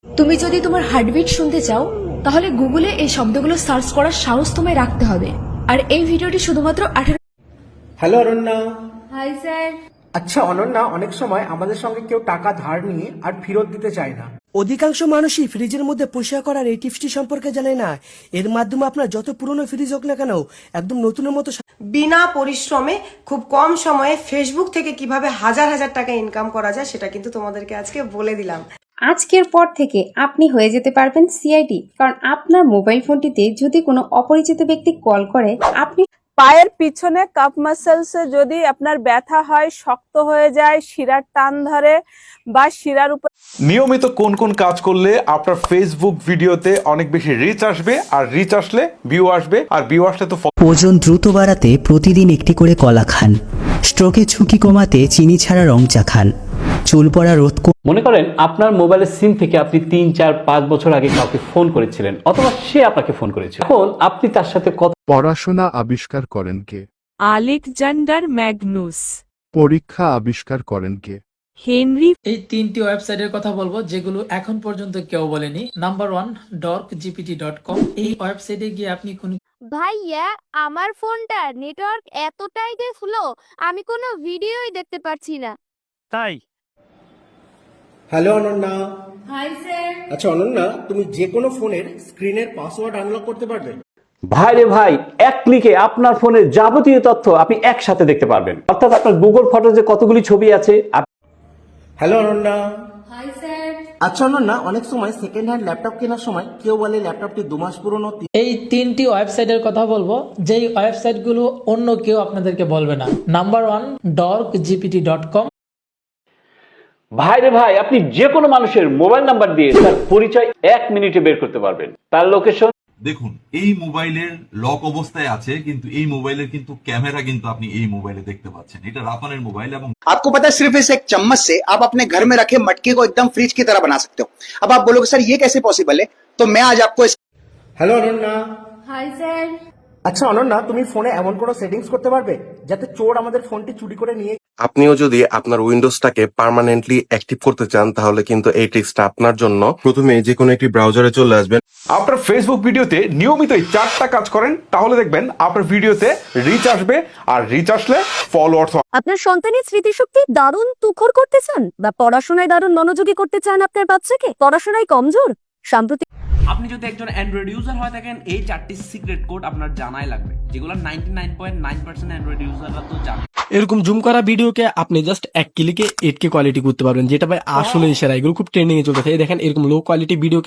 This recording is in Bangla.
তুমি যদি তোমার হার্টবিট শুনতে চাও তাহলে গুগলে এই শব্দগুলো সার্চ করার সাহস তোমায় রাখতে হবে। আর এই ভিডিওটি শুধুমাত্র 18। হ্যালো অনন্যা। Hi sir. আচ্ছা অনন্যা, অনেক সময় আমাদের সঙ্গে কেউ টাকা ধার নিয়ে আর ফেরত দিতে চায় না। অধিকাংশ মানুষই ফ্রিজের মধ্যে পরিষ্কার করার এই টিপসটি সম্পর্কে জানে না। এর মাধ্যমে আপনার যত পুরনো ফ্রিজ হোক না কেন একদম নতুনের মতো। বিনা পরিশ্রমে খুব কম সময়ে ফেসবুক থেকে কিভাবে হাজার হাজার টাকা ইনকাম করা যায় সেটা কিন্তু তোমাদেরকে আজকে বলে দিলাম। আজকের পর থেকে আপনি হয়ে যেতে পারবেন সিআইডি, কারণ আপনার মোবাইল ফোনটিতে যদি কোনো অপরিচিত ব্যক্তি কল করে, আপনি পায়ের পিছনে কাপ মাসেলসে যদি আপনার ব্যথা হয়, শক্ত হয়ে যায়, শিরার টান ধরে বা শিরার উপর নিয়মিত কোন কোন কাজ করলে আপনার ফেসবুক ভিডিওতে অনেক বেশি রিচ আসবে, আর রিচ আসলে ভিউ আসবে, আর ভিউ আসলে তো ওজন দ্রুত বাড়াতে প্রতিদিন একটি করে কলা খান। স্ট্রোকের ঝুঁকি কমাতে চিনি ছাড়া রং চা খান। চুল পড়া রোধ। মনে করেন আপনার মোবাইলের সিম থেকে আপনি 3, 4, 5 বছর আগে কাউকে ফোন করেছিলেন, অথবা সে আপনাকে ফোন করেছিল। এখন আপনি তার সাথে পড়াশোনা আবিষ্কার করেন কে? Alexander Magnus. পরীক্ষা আবিষ্কার করেন কে? হেনরি। এই 3টি ওয়েবসাইটের কথা বলবো যেগুলো এখন পর্যন্ত কেউ বলেনি। Number 1 dorkgpt.com। এই ওয়েবসাইটে গিয়ে আপনি কোন ভাইয়া আমার ফোনটা নেটওয়ার্ক এতটাই যে স্লো আমি কোনো ভিডিওই দেখতে পাচ্ছি না। তাই হ্যালো অনন্যা। Hi sir. আচ্ছা অনন্যা, তুমি যে কোনো ফোনের স্ক্রিনের পাসওয়ার্ড আনলক করতে পারবে? ভাই রে ভাই, এক ক্লিকে আপনার ফোনের যাবতীয় তথ্য আপনি একসাথে দেখতে পারবেন। অর্থাৎ আপনার গুগল ফটোজে কতগুলি ছবি আছে। হ্যালো অনন্যা। Hi sir. আচ্ছা অনন্যা, অনেক সময় সেকেন্ড হ্যান্ড ল্যাপটপ কেনার সময় কেউ বলে ল্যাপটপটি 2 মাস পুরনো। এই 3টি ওয়েবসাইটের কথা বলবো যেই ওয়েবসাইটগুলো অন্য কেউ আপনাদেরকে বলবে না। Number 1 dorkgpt.com। ভাই রে ভাই, আপনি যে কোনো মানুষের মোবাইল নাম্বার দিয়ে তার পরিচয় 1 মিনিটে বের করতে পারবেন, তার লোকেশন। দেখুন, এই মোবাইলের লক অবস্থায় আছে, কিন্তু এই মোবাইলের কিন্তু ক্যামেরা কিন্তু আপনি এই মোবাইলে দেখতে পাচ্ছেন। এটা রাতনের মোবাইল। এবং आपको पता है सिर्फ इस एक चम्मच से आप अपने घर में रखे मटके को एकदम फ्रिज की तरह बना सकते हो। अब आप बोलोगे सर ये कैसे पॉसिबल है, तो मैं आज आपको হ্যালো অনন্যা। Hi sir. আচ্ছা অনন্যা, তুমি ফোনে এমন কোনো সেটিংস করতে পারবে যাতে চোর আমাদের ফোনটি চুরি করে নিয়ে। আপনিও যদি আপনার উইন্ডোজটাকে পার্মানেন্টলি অ্যাক্টিভ করতে চান তাহলে কিন্তু এই ট্রিক্সটা আপনার জন্য। প্রথমে যে কোনো একটি ব্রাউজারে চলে আসবেন। আপনার ফেসবুক ভিডিওতে নিয়মিত এই 4টা কাজ করেন, তাহলে দেখবেন আপনার ভিডিওতে রিচ আসবে, আর রিচ আসলে ফলোয়ার্স। আপনার সন্তানের স্মৃতিশক্তি দারুণ তুখর করতে চান বা পড়াশোনায় দারুণ মনোযোগী করতে চান আপনার বাচ্চাকে, পড়াশোনায় কমজোর। সাম্প্রতিক আপনি যদি একজন অ্যান্ড্রয়েড ইউজার হয়ে থাকেন, এই 4টি সিক্রেট কোড আপনার জানাই লাগবে, যেগুলো 99.9% অ্যান্ড্রয়েড ইউজাররা তো জানে। এরকম জুম করা ভিডিওকে আপনি জাস্ট এক ক্লিকে 8K কোয়ালিটি করতে পারবেন, যেটা ভাই আসলে সেরা। এগুলো খুব ট্রেন্ডিং এ চলতেছে। দেখেন এরকম লো কোয়ালিটি ভিডিও